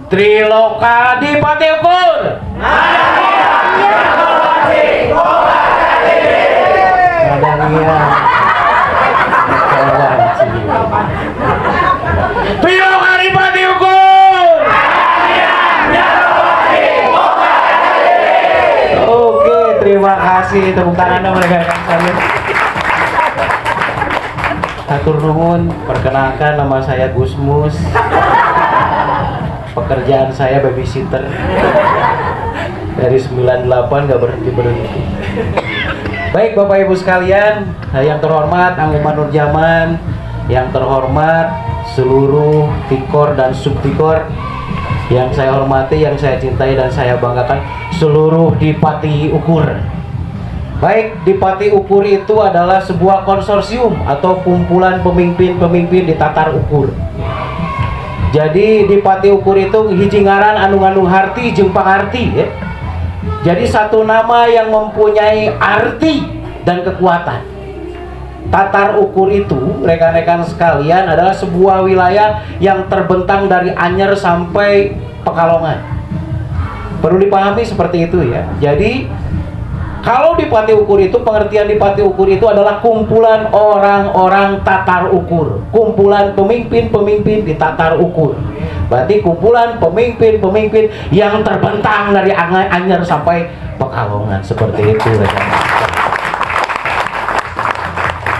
Triloka di Pati Ukur. Triloka di Pati Ukur. Oke, terima kasih. Tepuk tangan mereka sekalian. Atur nuhun, perkenalkan nama saya Gusmus. Pekerjaan saya babysitter. Dari 98 gak berhenti. Baik Bapak Ibu sekalian, yang terhormat Angguman Nurjaman, yang terhormat seluruh tikor dan subtikor, yang saya hormati, yang saya cintai dan saya banggakan, seluruh di Pati Ukur. Baik, di Pati Ukur itu adalah sebuah konsorsium atau kumpulan pemimpin-pemimpin di Tatar Ukur. Jadi di Pati Ukur itu hiji ngaran anu ngandung harti jeung pangarti ya. Jadi satu nama yang mempunyai arti dan kekuatan. Tatar Ukur itu, rekan-rekan sekalian, adalah sebuah wilayah yang terbentang dari Anyer sampai Pekalongan. Perlu dipahami seperti itu ya. Jadi kalau di Pati Ukur itu, pengertian di Pati Ukur itu adalah kumpulan orang-orang Tatar Ukur, kumpulan pemimpin-pemimpin di Tatar Ukur. Berarti kumpulan pemimpin-pemimpin yang terbentang dari Anyer sampai Pekalongan, seperti itu rekan.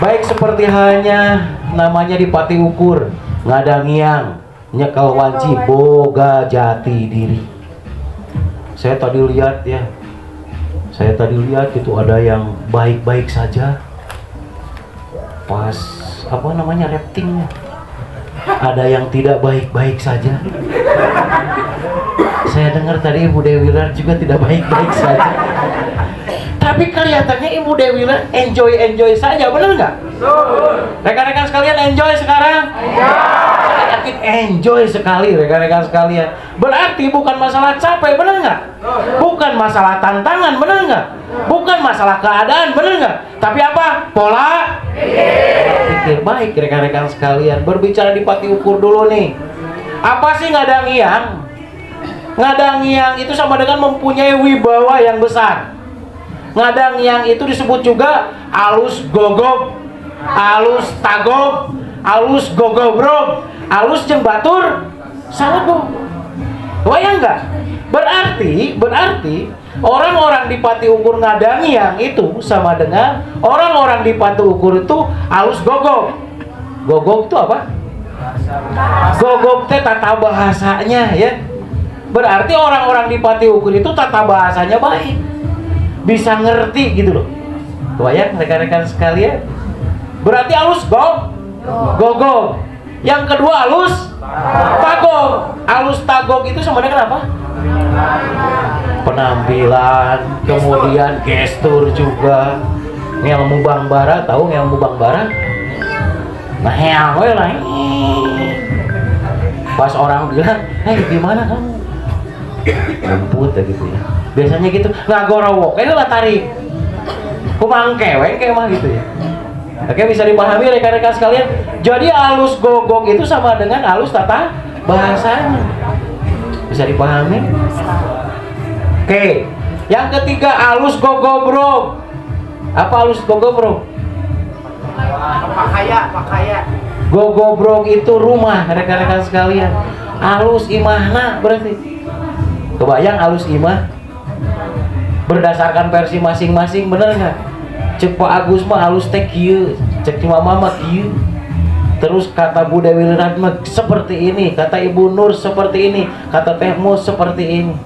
Baik, seperti halnya namanya di Pati Ukur, ngadangiang, nyekel wanci, boga jati diri. Saya tadi lihat itu ada yang baik-baik saja, pas apa namanya ratingnya, ada yang tidak baik-baik saja. Saya dengar tadi Ibu Dewi Wilar juga tidak baik-baik saja. Tapi kelihatannya Ibu Dewi Wilar enjoy saja, benar nggak? Rekan-rekan sekalian enjoy sekarang? Saya yakin enjoy sekali rekan-rekan sekalian. Berarti bukan masalah capek, benar nggak? Bukan masalah tantangan, benar nggak? Bukan masalah keadaan, benar nggak? Tapi apa? Pola pikir. Baik rekan-rekan sekalian, berbicara di Pati Ukur dulu nih. Apa sih ngadangiang? Ngadangiang itu sama dengan mempunyai wibawa yang besar. Ngadangiang itu disebut juga alus gogog, alus tagog, alus gogobrog, alus jeung batur salego. Wayang nggak? Berarti orang-orang di Pati Ukur ngadangiang itu sama dengan orang-orang di Pati Ukur itu alus gogog. Gogog itu apa? Gogog teh tata bahasanya ya. Berarti orang-orang di Pati Ukur itu tata bahasanya baik, bisa ngerti gitu loh. Wayang rekan-rekan sekalian. Berarti alus gogog. Yang kedua alus tagog. Alus tagog itu sama dengan apa? Penampilan, kemudian gestur juga. Ngelmu Bang Bara, tahu ngelmu Bang Bara? Nah, we lah. Pas orang bilang, "Hei, gimana kamu?" Lemput gitu ya. Biasanya gitu, ngagorowok, ini lah tarik. Kumang keweng kayak mah gitu ya. Oke, bisa dipahami rekan-rekan sekalian. Jadi alus gogog itu sama dengan alus tata bahasanya. Bisa dipahami? Oke. Yang ketiga alus gogobrog. Apa alus gogobrog? Pakaya. Gogobrog itu rumah rekan-rekan sekalian. Alus imahna berarti. Kebayang alus imah? Berdasarkan versi masing-masing, bener nggak? Cek Pak Agus mah halus teh kieu, cek Mama mah kieu. Terus kata Bu Dewi Ratma seperti ini, kata Ibu Nur seperti ini, kata Teh Mus seperti ini.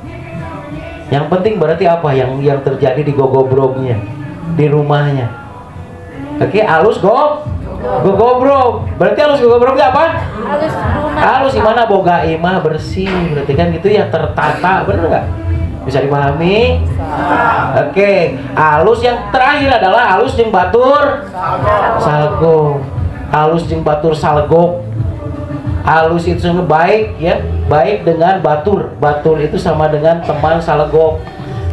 Yang penting berarti apa yang terjadi di gogobrognya, di rumahnya. Oke, halus gogobrog. Berarti halus gogobrognya apa? Halus rumah. Halus gimana? Boga imah bersih, berarti kan gitu ya, tertata, bener nggak? Bisa dipahami? Oke, halus yang terakhir adalah halus jeung batur salgo. Halus jeung batur salgo. Halus itu sama baik ya, baik dengan batur. Batur itu sama dengan teman salgo.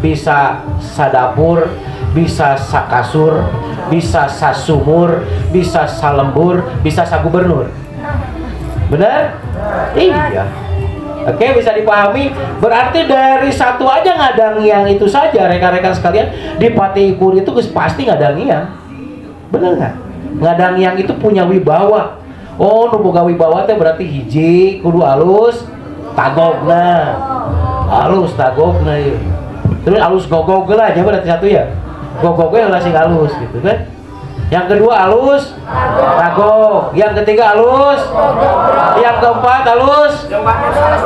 Bisa sadapur, bisa sakasur, bisa sasumur, bisa salembur, bisa sagubernur. Benar? Iya. Oke, bisa dipahami? Berarti dari satu aja ngadangiang itu saja, rekan-rekan sekalian, di Pati Ukur itu pasti ngadangiang. Bener nggak? Ngadangiang itu punya wibawa. Oh, nu boga wibawa teh berarti hiji kudu alus tagogna. Alus tagogna ieu. Terus alus gogog lah aja berarti satu ya. Gogognya lah sing alus gitu kan. Yang kedua alus tagog, yang ketiga alus, yang keempat alus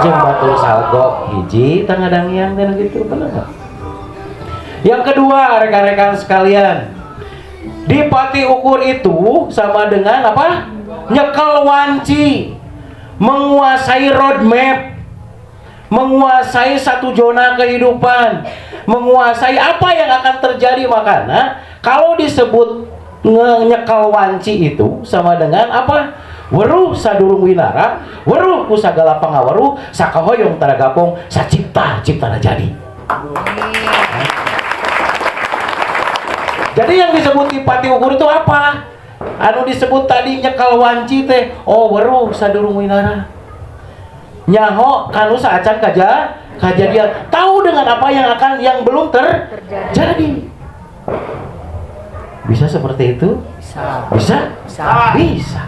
jembatul salgok hiji tangadangyang dan gitu benar nggak? Yang kedua rekan-rekan sekalian, di Pati Ukur itu sama dengan apa? Nyekel wanci, menguasai roadmap, menguasai satu zona kehidupan, menguasai apa yang akan terjadi. Makanya kalau disebut nyekel wanci itu sama dengan apa? Weruh sadurung winara, weruh ku sagala pangaweruh, sakahoyong taragapong, sacipta ciptana jadi. Jadi yang disebut di Pati Ukur itu apa? Anu disebut tadi nyekel wanci teh, oh weruh sadurung winara. Nyaho kanu saacan kejadian, tahu dengan apa yang belum terjadi. Bisa seperti itu? Bisa? Bisa.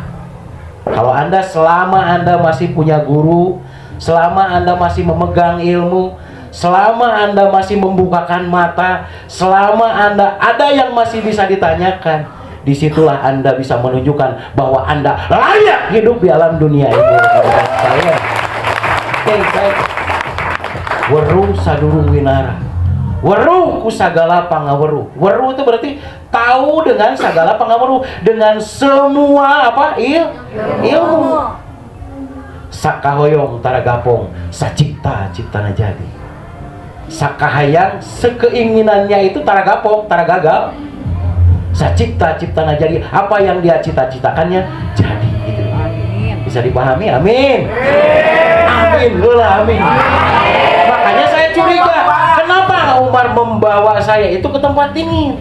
Kalau Anda selama Anda masih punya guru, selama Anda masih memegang ilmu, selama Anda masih membukakan mata, selama Anda ada yang masih bisa ditanyakan, disitulah Anda bisa menunjukkan bahwa Anda layak hidup di alam dunia ini. Oke, baik. Weruh sadurung winara, weruh ku sagala pangaweruh. Weruh itu berarti tahu dengan sagala pangaweruh, dengan semua apa? Ilmu. Sakahoyong taragapong, sacipta ciptana jadi. Sakahayang sekeinginannya itu taragapong, taragagal. Sacipta ciptana jadi, apa yang dia cita-citakannya jadi gitu. Bisa dipahami? Amin. Amin. Amin. Makanya saya curiga, kenapa Umar membawa saya itu ke tempat dingin?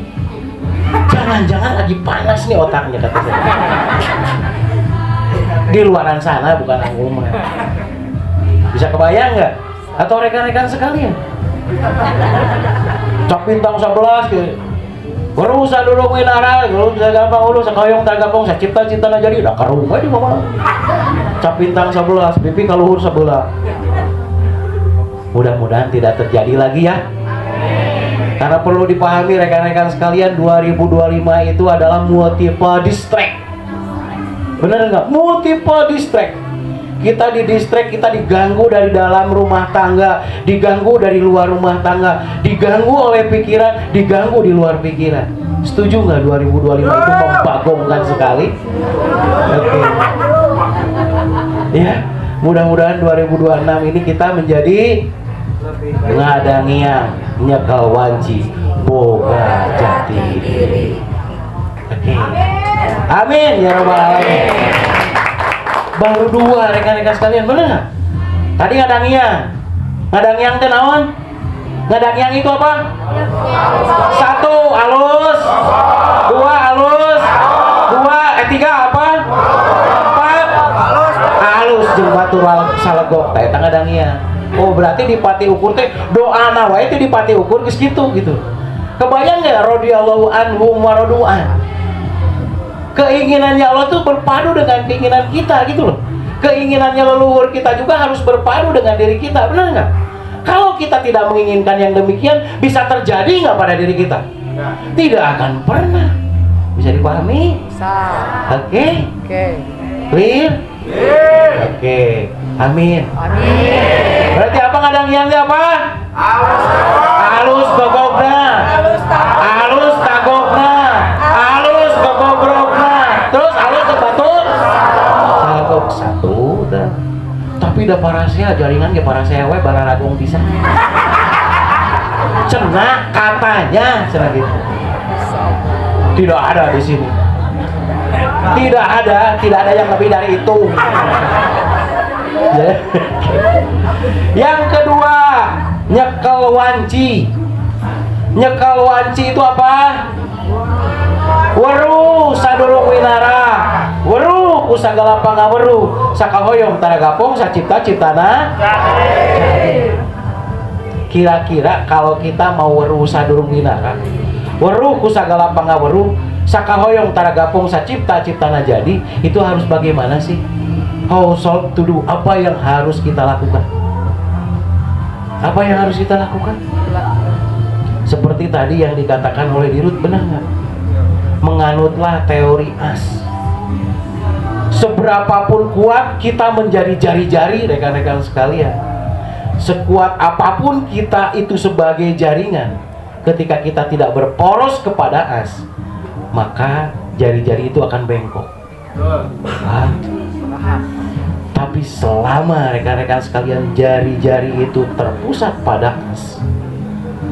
Jangan-jangan lagi panas nih otaknya, kata saya. Di luaran sana bukan Umar. Bisa kebayang nggak? Atau rekan-rekan sekalian? Cok bintang 11 gitu. Baru sadurung winara, baru gampang ulu sakahoyong taragapong, sacipta ciptana jadi. Dah karumah di mana? Cap bintang 11, pipi kaluhur sebelah. Mudah-mudahan tidak terjadi lagi ya. Karena perlu dipahami rekan-rekan sekalian, 2025 itu adalah multiple distract. Bener nggak? Multiple distract. Kita didistract, kita diganggu dari dalam rumah tangga, diganggu dari luar rumah tangga, diganggu oleh pikiran, diganggu di luar pikiran. Setuju nggak 2025 itu membagongkan sekali? Oke. Ya, mudah-mudahan 2026 ini kita menjadi ngadangiang, nyekel wanci, boga jati diri. Oke. Amin ya rabbal alamin. Baru dua rekan-rekan sekalian, bener nggak? Tadi ngadangiang teh naon? Ngadangiang itu apa? Satu alus, dua alus, tiga apa? Empat alus jeung batural salegok teh eta ngadangiang. Oh berarti di Pati Ukur teh doa wae teh di Pati Ukur geus gitu. Kebayang nggak radhiyallahu anhum wa radu'an? Keinginannya Allah tuh berpadu dengan keinginan kita gitu loh. Keinginannya leluhur kita juga harus berpadu dengan diri kita, benar nggak? Kalau kita tidak menginginkan yang demikian, bisa terjadi nggak pada diri kita? Tidak akan pernah. Bisa dipahami? Oke? Clear? Oke. Amin. Berarti apa ngadangiangnya apa? Alus gogogna, alus tagogna, alus gogogrogna, terus alus kebatur salgok satu dah. Tapi da parasea jaringan ge parasea we bararagung pisan. Cenah katanya cenah gitu. Tidak ada di sini. Tidak ada yang lebih dari itu. Yang kedua, nyekel wanci. Nyekel wanci itu apa? Weruh sadurung winara, weruh ku sagala pangaweruh sakahoyong tara gapong sacipta-ciptana jadi. Kira-kira kalau kita mau weruh sadurung winara, weruh ku sagala pangaweruh sakahoyong tara gapong sacipta-ciptana jadi, itu harus bagaimana sih? How solve to do? Apa yang harus kita lakukan? Apa yang harus kita lakukan? Seperti tadi yang dikatakan oleh Dirut, benar nggak? Menganutlah teori as. Seberapapun kuat kita menjadi jari-jari, rekan-rekan sekalian, sekuat apapun kita itu sebagai jaringan, ketika kita tidak berporos kepada as, maka jari-jari itu akan bengkok. Tapi selama rekan-rekan sekalian jari-jari itu terpusat pada as,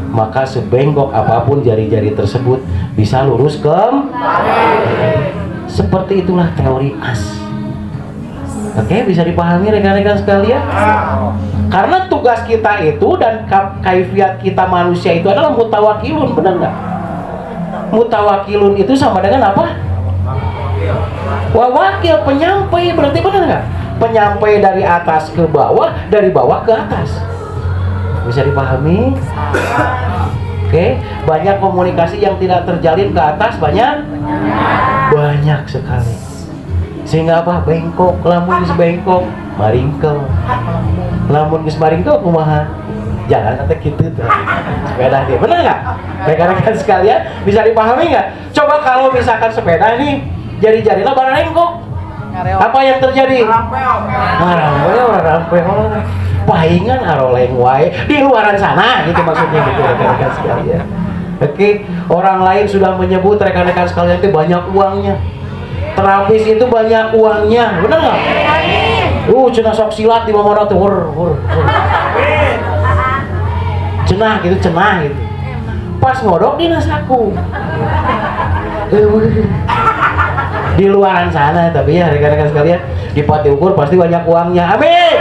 maka sebengkok apapun jari-jari tersebut bisa lurus kembali. Seperti itulah teori as. Oke, bisa dipahami rekan-rekan sekalian? Karena tugas kita itu dan kaifiat kita manusia itu adalah mutawakilun, benar nggak? Mutawakilun itu sama dengan apa? Wawakil, penyampai, berarti benar nggak? Penyampai dari atas ke bawah, dari bawah ke atas. Bisa dipahami? Oke, banyak komunikasi yang tidak terjalin ke atas, banyak sekali. Sehingga apa? Bengkok, lamun geus bengkok, maringkel. Lamun geus maringkel kumaha? Jangan kata gitu tuh. Sepeda dia, benar nggak? Rekan-rekan sekalian, bisa dipahami nggak? Coba kalau misalkan sepeda nih, jari-jarinya barengkok, apa yang terjadi? Ngarampeo. Pahingan aroleng wae di luaran sana, gitu maksudnya gitu rekan-rekan sekalian. Oke, orang lain sudah menyebut rekan-rekan sekalian itu banyak uangnya. Terapis itu banyak uangnya, benar nggak? Cenah sok silat di mana tuh, cenah gitu. Pas ngodok di nasaku. Di luaran sana, tapi ya rekan-rekan sekalian, di Pati Ukur pasti banyak uangnya. Amin.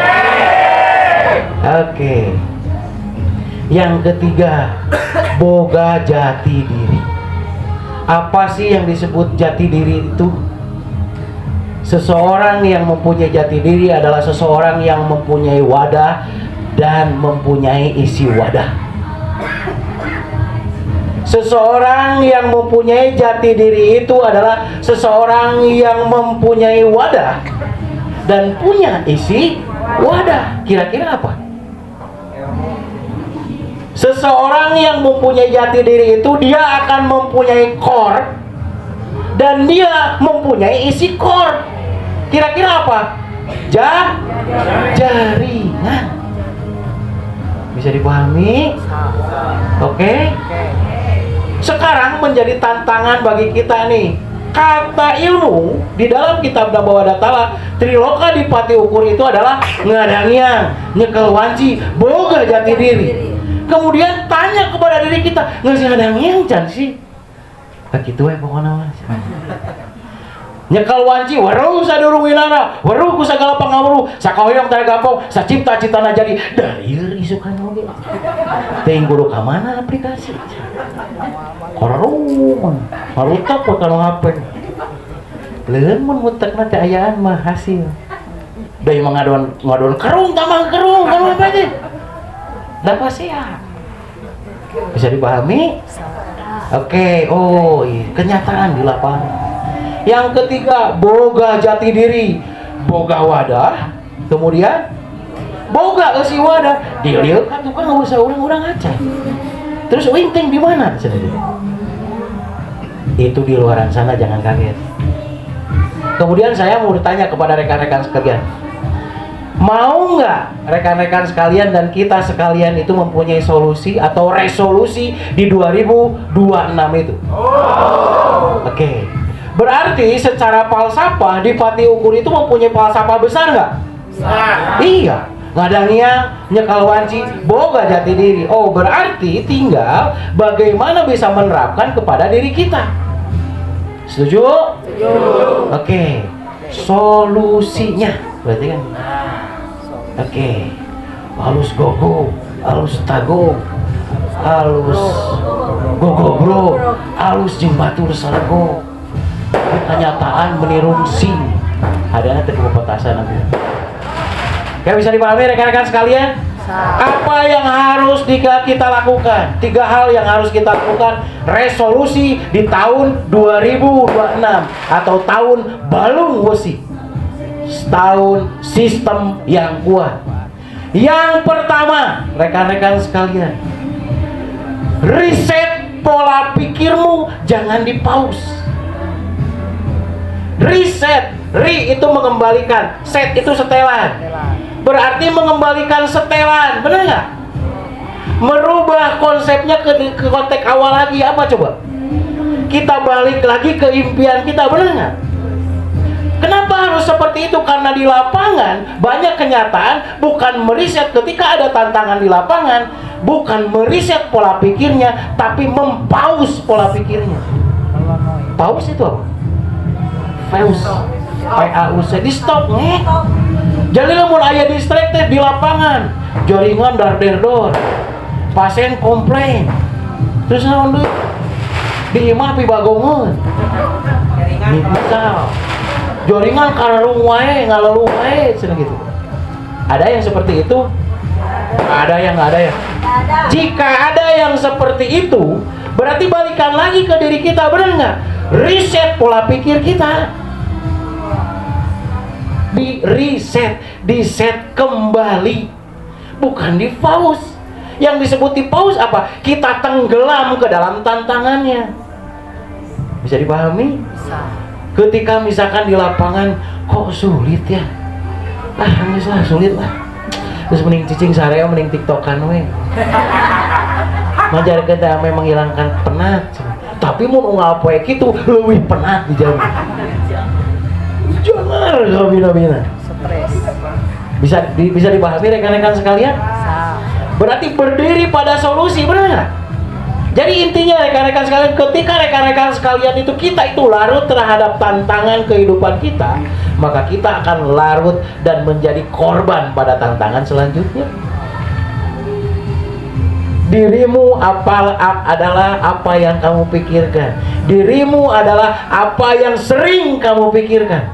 Oke. Yang ketiga, boga jati diri. Apa sih yang disebut jati diri itu? Seseorang yang mempunyai jati diri adalah seseorang yang mempunyai wadah dan mempunyai isi wadah. Seseorang yang mempunyai jati diri itu adalah seseorang yang mempunyai wadah dan punya isi wadah. Kira-kira apa? Seseorang yang mempunyai jati diri itu dia akan mempunyai core dan dia mempunyai isi core. Kira-kira apa? Jaringan. Bisa dipahami? Oke? Sekarang menjadi tantangan bagi kita nih. Kata ilmu di dalam kitab Dabawadah Tala Triloka di Pati Ukur itu adalah ngadangiang, nyekel wanci, boga jati diri. Kemudian tanya kepada diri kita, ngasih ngadangiang can sih? Begitu ya pokoknya mas. Nyekal wanci, waruh sadurung winara, waruh ku sagala pangaweruh, sakahoyong tara gampong, sacipta-ciptana jadi. Dari isukan oge. Teuing kudu ka mana aplikasi? Korong, marutak we kana HP. Leueun mun mutekna teh ayaan mah hasil. Deui ngadon kerung tamang kerung kana apa teh? Dapat sia. Bisa dipahami? Oke, kenyataan di lapangan. Yang ketiga, boga jati diri, boga wadah, kemudian boga isi wadah. Dilihat kan tukang nggak usah orang aceh. Terus wingting di mana? Itu di luaran sana, jangan kaget. Kemudian saya mau bertanya kepada rekan-rekan sekalian, mau nggak rekan-rekan sekalian dan kita sekalian itu mempunyai solusi atau resolusi di 2026 itu? Oke. Berarti secara falsafah di Pati Ukur itu mempunyai falsafah besar nggak? Iya. Ngadangnya, nyekal wanci, boga jati diri. Berarti tinggal bagaimana bisa menerapkan kepada diri kita. Setuju? Setuju. Oke. Solusinya berarti kan? Oke. Halus gogo, halus tago, halus gogo bro, halus jeung batur sarego. Kenyataan menirung sing Adanya teu petasan nanti. Kayak bisa dipahami rekan-rekan sekalian? Apa yang harus kita lakukan? 3 hal yang harus kita lakukan. Resolusi di tahun 2026 atau tahun balung wesi. Tahun sistem yang kuat. Yang pertama, rekan-rekan sekalian, riset pola pikirmu, jangan di-pause. Riset, itu mengembalikan, set itu setelan. Berarti mengembalikan setelan, benar nggak? Merubah konsepnya ke konteks awal lagi, apa coba? Kita balik lagi ke impian kita, benar nggak? Kenapa harus seperti itu? Karena di lapangan banyak kenyataan bukan meriset ketika ada tantangan di lapangan, bukan meriset pola pikirnya, tapi mempaus pola pikirnya. Pause itu apa? Pause, P-A-U-S, di stop nih. Jadi lamun aya distracted di lapangan, jaringan dar-der-dor, pasien komplain, terus naon deui? Di imah pibagongeun. Misal, jaringan karalung wae, ngalalung wae, cenah gitu. Ada yang seperti itu? Ada yang nggak ada ya? Jika ada yang seperti itu, berarti balikan lagi ke diri kita, benar nggak? Riset pola pikir kita. Di set kembali, bukan di pause. Yang disebut di pause apa? Kita tenggelam ke dalam tantangannya. Bisa dipahami? Bisa. Ketika misalkan di lapangan, kok sulit ya? Nggak lah, sulit lah. Terus mending cicing sareo, mending tiktokan we. Majar kita memang menghilangkan penat. Tapi mau ngapain gitu, lebih penat dijamin. Jangan bina-bina. Stres. Bisa dipahami rekan-rekan sekalian? Berarti berdiri pada solusi, benar nggak? Jadi intinya rekan-rekan sekalian, ketika rekan-rekan sekalian itu kita itu larut terhadap tantangan kehidupan kita, maka kita akan larut dan menjadi korban pada tantangan selanjutnya. Dirimu adalah apa yang kamu pikirkan. Dirimu adalah apa yang sering kamu pikirkan.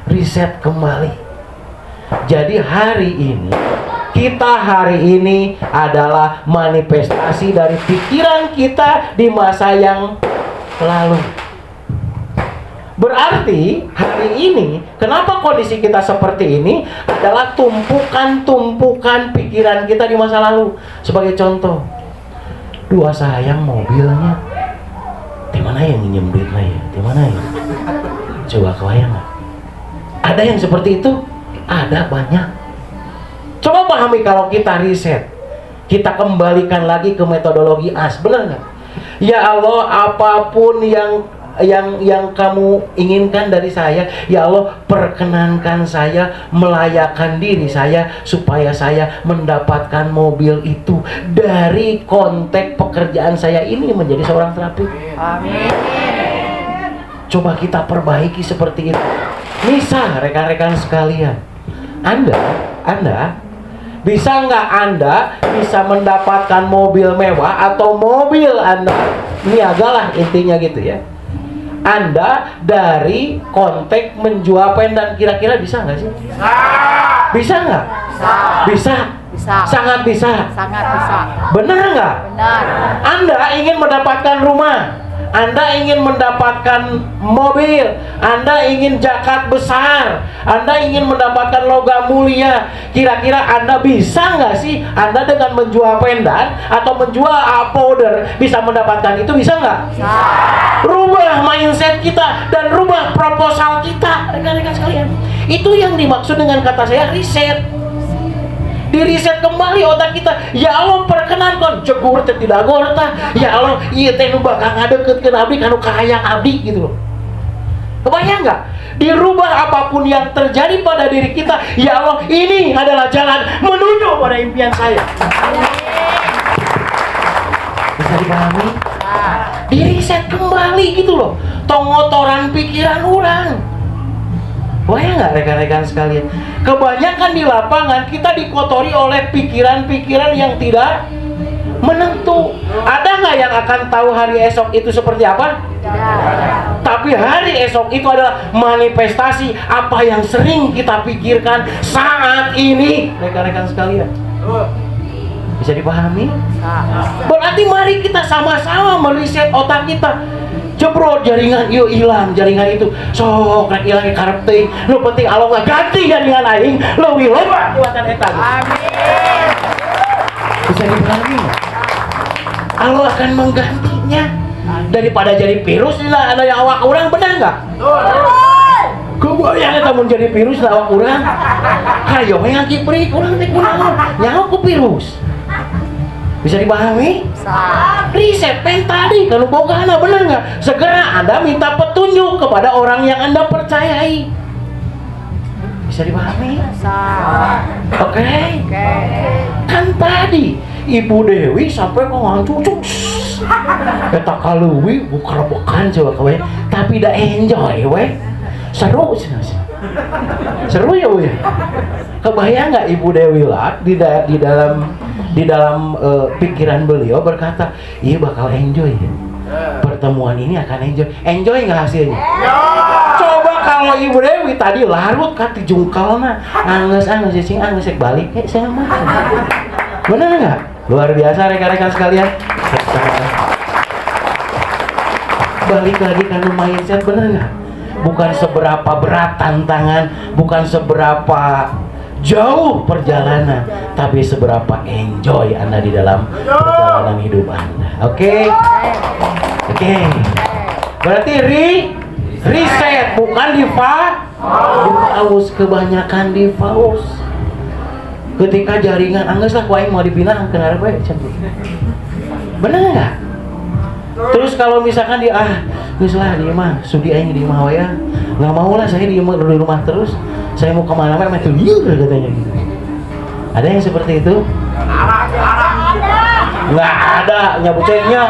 Riset kembali. Jadi hari ini adalah manifestasi dari pikiran kita di masa yang lalu. Berarti hari ini kenapa kondisi kita seperti ini adalah tumpukan pikiran kita di masa lalu. Sebagai contoh, dua sayang mobilnya, di mana yang nginjem duitnya ya? Di mana ya? Coba kebayang nggak? Ada yang seperti itu? Ada banyak. Coba pahami kalau kita riset, kita kembalikan lagi ke metodologi AS, benar nggak? Ya Allah, apapun yang kamu inginkan dari saya, ya Allah, perkenankan saya melayakkan diri saya supaya saya mendapatkan mobil itu dari konteks pekerjaan saya ini menjadi seorang terapeuta. Amin. Coba kita perbaiki seperti itu. Misal rekan-rekan sekalian, Anda bisa nggak Anda bisa mendapatkan mobil mewah atau mobil Anda niaga lah, intinya gitu ya. Anda dari konteks menjual pendan, kira-kira bisa nggak sih? Bisa nggak? Bisa. Sangat bisa. Benar nggak? Benar. Anda ingin mendapatkan rumah, Anda ingin mendapatkan mobil, Anda ingin zakat besar, Anda ingin mendapatkan logam mulia. Kira-kira Anda bisa nggak sih Anda dengan menjual pendan atau menjual powder bisa mendapatkan itu? Bisa nggak? Bisa. Rubah mindset kita dan rubah proposal kita, rekan-rekan sekalian. Itu yang dimaksud dengan kata saya riset. Diriset kembali otak kita. Ya Allah, perkenankan jegur teh tidak gorta. Ya Allah, ieu teh nu bakal ngadeukeutkeun abdi kanu kahayang abdi gitu loh. Kebayang nggak? Dirubah apapun yang terjadi pada diri kita. Ya Allah, ini adalah jalan menuju pada impian saya. Bisa dipahami? Diriset kembali gitu loh. Tongotoran pikiran orang. Bayang nggak rekan-rekan sekalian? Kebanyakan di lapangan kita dikotori oleh pikiran-pikiran yang tidak menentu. Ada nggak yang akan tahu hari esok itu seperti apa? Tidak. Tapi hari esok itu adalah manifestasi apa yang sering kita pikirkan saat ini. Rekan-rekan sekalian, bisa dipahami? Berarti mari kita sama-sama meriset otak kita. Jebrot jaringan yuk hilang jaringan itu sok rek hilang karep teuing nu penting Allah ganti jaringan aing leuwih loba kuatan eta. Amin. Bisa dipahami? Allah akan menggantinya daripada jadi virus lah ada yang awak orang, benar nggak? Kebayang eta mun jadi virus lah awak orang. Hayo yang kiprik orang teh kunaon nyaho ku virus. Bisa dipahami? Riset pen tadi kalau bogana, benar nggak? Segera Anda minta petunjuk kepada orang yang Anda percayai. Bisa dipahami? Oke. Kan tadi Ibu Dewi sampai ngomong cucuk. Eta kaleuwi bukerebekan coba kowe, tapi da enjoy we. Seru sih. Seru ya we. Kebayang nggak Ibu Dewi lah di dalam pikiran beliau berkata, iya bakal enjoy ya. Pertemuan ini akan enjoy. Enjoy nggak hasilnya? Coba kalau Ibu Dewi tadi larut kati jungkalna, angges cing angges balik saya mah. Benar nggak? Luar biasa rekan-rekan sekalian. Balik lagi ke mindset, benar nggak? Bukan seberapa berat tantangan, bukan seberapa jauh perjalanan, tapi seberapa enjoy Anda di dalam perjalanan hidup Anda. Oke? Berarti reset, bukan dipaus. Kebanyakan dipaus. Ketika jaringan angges lah kuaing mau dipindah kenapa bae cantik. Benar enggak? Terus kalau misalkan geus lah di mah sudi aing di mah ya. Enggak mau lah saya di rumah terus. Saya mau kemana mana tuh katanya gitu. Ada yang seperti itu? Nggak ada, nyabucengnya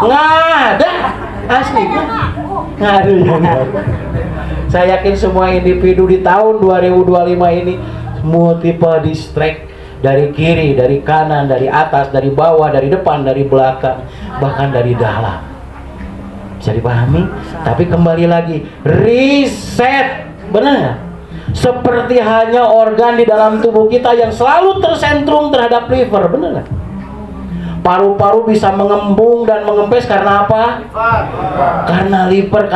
nggak ada, asli nggak ada. Saya yakin semua individu di tahun 2025 ini multiple distract, dari kiri, dari kanan, dari atas, dari bawah, dari depan, dari belakang, bahkan dari dalam. Bisa dipahami? Tapi kembali lagi, reset, benar? Seperti hanya organ di dalam tubuh kita yang selalu tersentrum terhadap liver, benar nggak? Paru-paru bisa mengembung dan mengempes karena apa? Karena liver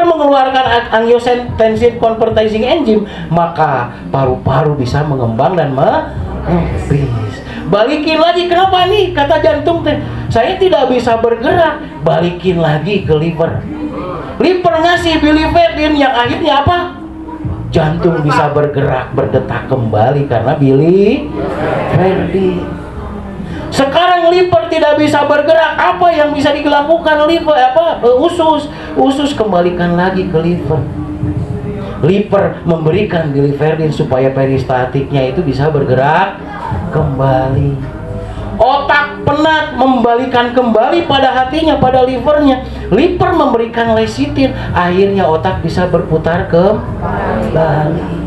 mengeluarkan angiotensin converting enzyme, maka paru-paru bisa mengembang dan mengempes. Balikin lagi, kenapa nih kata jantung saya tidak bisa bergerak? Balikin lagi ke liver. Liver ngasih biliverdin yang akhirnya apa? Jantung bisa bergerak, berdetak kembali karena biliverdin. Sekarang liver tidak bisa bergerak, apa yang bisa dilakukan usus kembalikan lagi ke liver. Liver memberikan biliverdin supaya peristatiknya itu bisa bergerak kembali. Otak penat membalikan kembali pada hatinya, pada livernya. Liver memberikan lecitin, akhirnya otak bisa berputar kembali.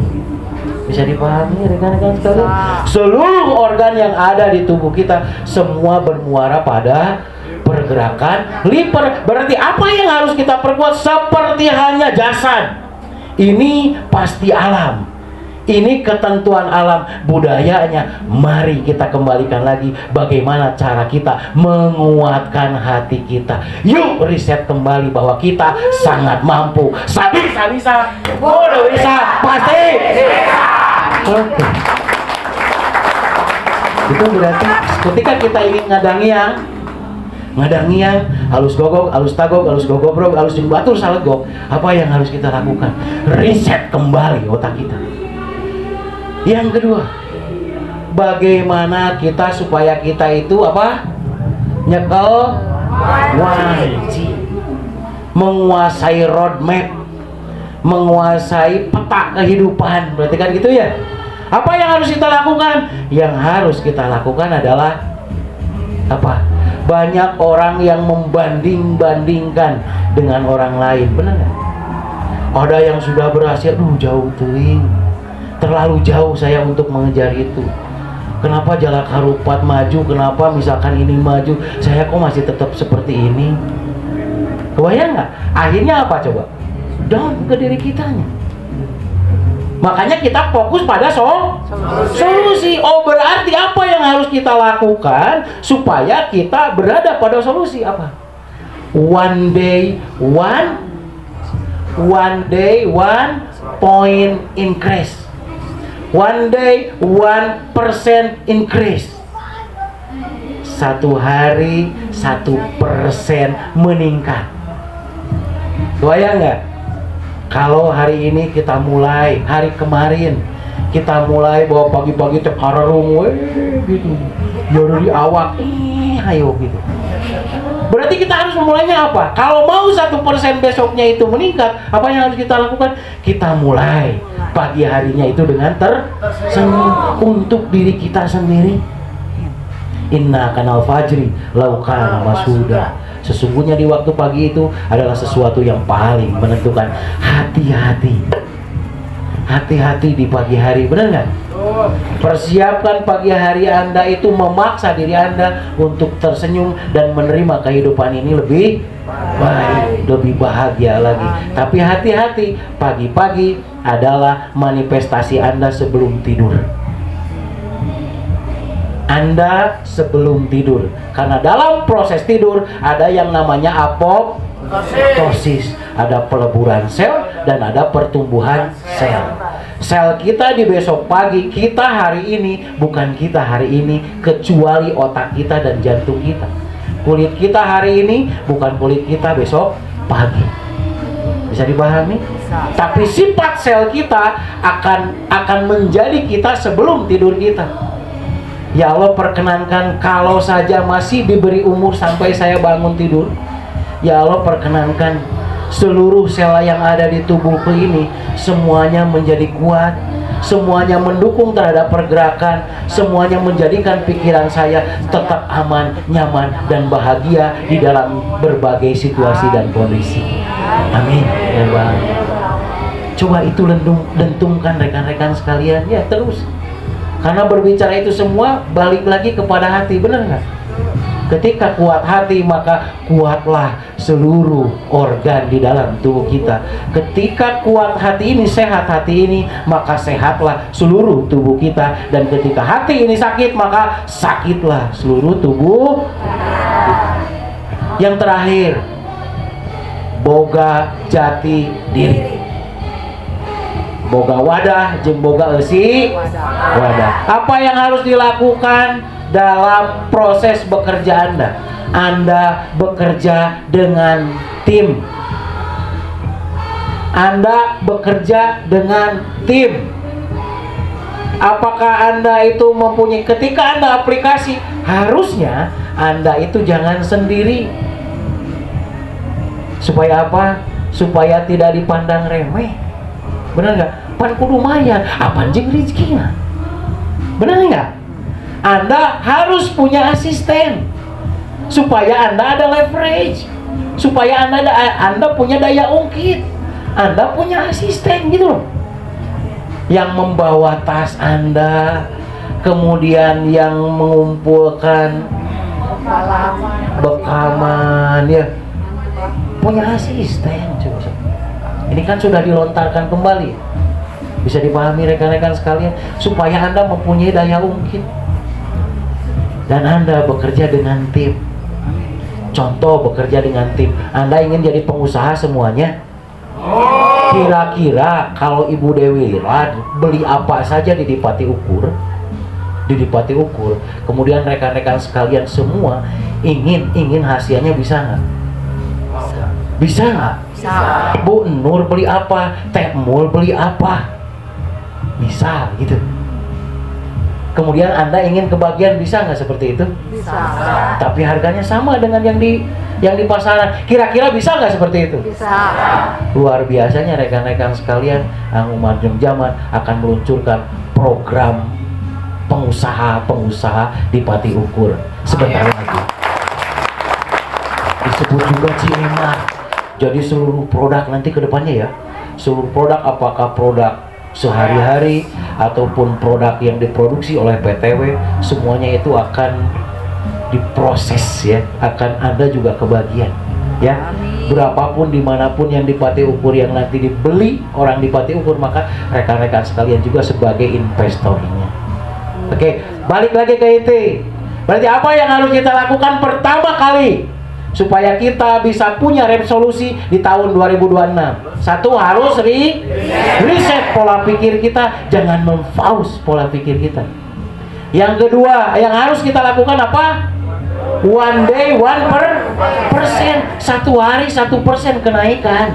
Bisa dipahami rekan-rekan sekalian? Seluruh organ yang ada di tubuh kita semua bermuara pada pergerakan liver. Berarti apa yang harus kita perkuat? Seperti hanya jasad, ini pasti alam, ini ketentuan alam, budayanya. Mari kita kembalikan lagi bagaimana cara kita menguatkan hati kita. Yuk riset kembali bahwa kita sangat mampu. Bisa, udah bisa, pasti. Oke. Itu berarti ketika kita ingin ngadangi yang halus gogok, halus tagok, halus gogobrok, halus batur salegok, apa yang harus kita lakukan? Riset kembali otak kita. Yang kedua, bagaimana kita supaya kita itu apa? Nyekel wajib, menguasai roadmap, menguasai peta kehidupan. Berarti kan gitu ya? Apa yang harus kita lakukan? Yang harus kita lakukan adalah apa? Banyak orang yang membanding-bandingkan dengan orang lain, benar nggak? Ada yang sudah berhasil, jauh tuh, terlalu jauh saya untuk mengejar itu. Kenapa Jalak Harupat maju? Kenapa misalkan ini maju? Saya kok masih tetap seperti ini? Kebayang nggak? Akhirnya apa coba? Down ke diri kitanya. Makanya kita fokus pada solusi. Oh, berarti apa yang harus kita lakukan supaya kita berada pada solusi? Apa? One day one point increase. One day 1% increase. Satu hari 1% meningkat. Kebayang nggak? Kalau hari ini kita mulai, hari kemarin kita mulai bawa pagi-pagi teh kararung gitu. Ya dari awak, ayo gitu. Berarti kita harus memulainya apa? Kalau mau 1% besoknya itu meningkat, apa yang harus kita lakukan? Kita mulai pagi harinya itu dengan tersenyum untuk diri kita sendiri. Inna kanal fajri laukana masuda. Sesungguhnya di waktu pagi itu adalah sesuatu yang paling menentukan. Hati-hati di pagi hari, benar nggak? Persiapkan pagi hari Anda itu memaksa diri Anda untuk tersenyum dan menerima kehidupan ini lebih baik, lebih bahagia lagi. Tapi hati-hati, pagi-pagi adalah manifestasi Anda sebelum tidur. Anda sebelum tidur, karena dalam proses tidur ada yang namanya apoptosis, ada peleburan sel dan ada pertumbuhan sel. Sel kita di besok pagi, kita hari ini, bukan kita hari ini, kecuali otak kita dan jantung kita. Kulit kita hari ini bukan kulit kita besok pagi. Bisa dipahami? Tapi sifat sel kita akan menjadi kita sebelum tidur kita. Ya Allah, perkenankan kalau saja masih diberi umur sampai saya bangun tidur, ya Allah perkenankan seluruh sel yang ada di tubuhku ini semuanya menjadi kuat, semuanya mendukung terhadap pergerakan, semuanya menjadikan pikiran saya tetap aman, nyaman, dan bahagia di dalam berbagai situasi dan kondisi. Amin ya Bang. Coba itu dentungkan rekan-rekan sekalian, ya terus. Karena berbicara itu semua balik lagi kepada hati, benar nggak? Ketika kuat hati, maka kuatlah seluruh organ di dalam tubuh kita. Ketika kuat hati ini, sehat hati ini, maka sehatlah seluruh tubuh kita. Dan ketika hati ini sakit, maka sakitlah seluruh tubuh kita. Yang terakhir, boga jati diri. Boga wadah, jeung boga eusi wadah. Apa yang harus dilakukan dalam proses bekerja Anda? Anda bekerja dengan tim. Anda bekerja dengan tim. Apakah Anda itu mempunyai, ketika Anda aplikasi, harusnya Anda itu jangan sendiri. Supaya apa? Supaya tidak dipandang remeh. Benar nggak? Pan kudu mayan, apaan jeung rizkinya? Benar nggak? Anda harus punya asisten supaya Anda ada leverage, supaya Anda punya daya ungkit, Anda punya asisten gitu loh, yang membawa tas Anda, kemudian yang mengumpulkan bekaman, ya, punya asisten. Coba. Ini kan sudah dilontarkan kembali. Bisa dipahami rekan-rekan sekalian, supaya Anda mempunyai daya ungkit. Dan Anda bekerja dengan tim. Contoh bekerja dengan tim. Anda ingin jadi pengusaha semuanya? Kira-kira kalau Ibu Dewi beli apa saja di Dipati Ukur, kemudian rekan-rekan sekalian semua ingin hasilnya, bisa nggak? Bisa nggak? Bu Nur beli apa? Teh Mul beli apa? Bisa gitu. Kemudian Anda ingin kebagian, bisa nggak seperti itu? Bisa. Tapi harganya sama dengan yang di pasaran. Kira-kira bisa nggak seperti itu? Bisa. Luar biasanya rekan-rekan sekalian, Umar Zaman akan meluncurkan program pengusaha Dipati Ukur sebentar lagi. Disebut juga Cinema. Jadi seluruh produk nanti ke depannya, ya, seluruh produk, apakah produk sehari-hari ataupun produk yang diproduksi oleh PTW, semuanya itu akan diproses, ya, akan Anda juga kebagian. Ya, berapapun dimanapun yang di Pati Ukur yang nanti dibeli orang di Pati Ukur, maka rekan-rekan sekalian juga sebagai investornya. Oke, balik lagi ke IT. Berarti apa yang harus kita lakukan pertama kali supaya kita bisa punya resolusi di tahun 2026? Satu, harus reset pola pikir kita, jangan memfaus pola pikir kita. Yang kedua yang harus kita lakukan apa? One day 1%, satu hari 1% kenaikan.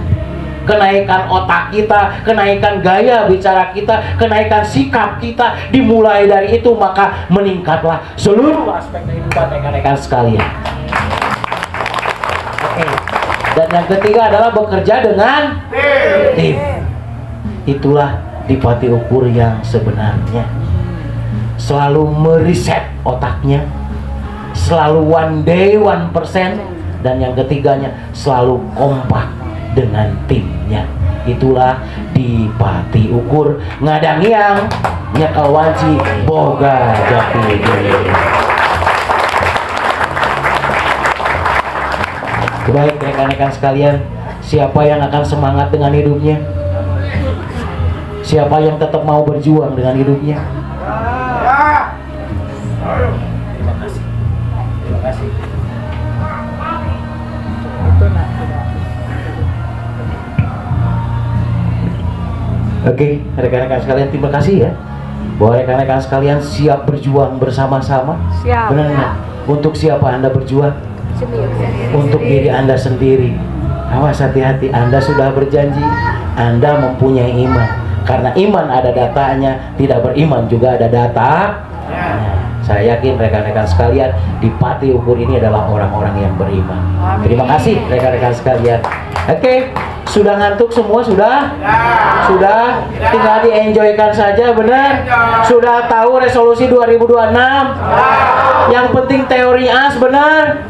Kenaikan otak kita, kenaikan gaya bicara kita, kenaikan sikap kita, dimulai dari itu maka meningkatlah seluruh aspek kehidupan rekan-rekan sekalian. Oke. Dan yang ketiga adalah bekerja dengan tim. Itulah di Pati Ukur yang sebenarnya. Selalu meriset otaknya, selalu one day 1%, dan yang ketiganya selalu kompak dengan timnya. Itulah di Pati Ukur ngadang yang nyekal wanci boga jati. Baik rekan-rekan sekalian, siapa yang akan semangat dengan hidupnya? Siapa yang tetap mau berjuang dengan hidupnya? Terima kasih. Terima kasih. Oke, rekan-rekan sekalian, terima kasih ya. Bahwa rekan-rekan sekalian siap berjuang bersama-sama. Siap. Benar nggak? Untuk siapa Anda berjuang? Untuk diri Anda sendiri. Awas, hati-hati, Anda sudah berjanji, Anda mempunyai iman. Karena iman ada datanya, tidak beriman juga ada data. Saya yakin rekan-rekan sekalian di Pati Ukur ini adalah orang-orang yang beriman. Terima kasih rekan-rekan sekalian. Oke, sudah ngantuk semua? Sudah? Sudah? Tinggal di-enjoykan saja, benar? Sudah tahu resolusi 2026? Yang penting teori as, benar?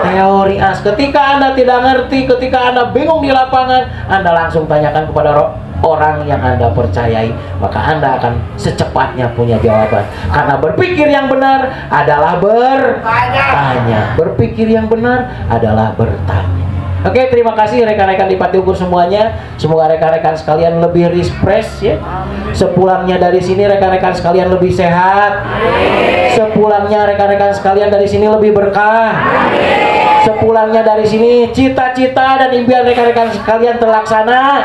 Teori as. Ketika Anda tidak ngerti, ketika Anda bingung di lapangan, Anda langsung tanyakan kepada orang yang Anda percayai, maka Anda akan secepatnya punya jawaban. Karena berpikir yang benar adalah bertanya. Berpikir yang benar adalah bertanya. Oke, terima kasih rekan-rekan di Pati Ukur semuanya. Semoga rekan-rekan sekalian lebih refresh ya. Sepulangnya dari sini rekan-rekan sekalian lebih sehat. Sepulangnya rekan-rekan sekalian dari sini lebih berkah. Sepulangnya dari sini cita-cita dan impian rekan-rekan sekalian terlaksana.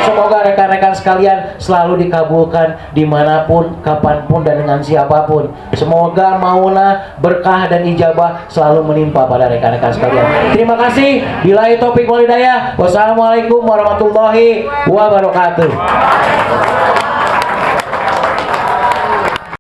Semoga rekan-rekan sekalian selalu dikabulkan dimanapun, kapanpun, dan dengan siapapun. Semoga maunah, berkah, dan ijabah selalu menimpa pada rekan-rekan sekalian. Terima kasih. Billahi taufik wal hidayah. Wassalamualaikum warahmatullahi wabarakatuh.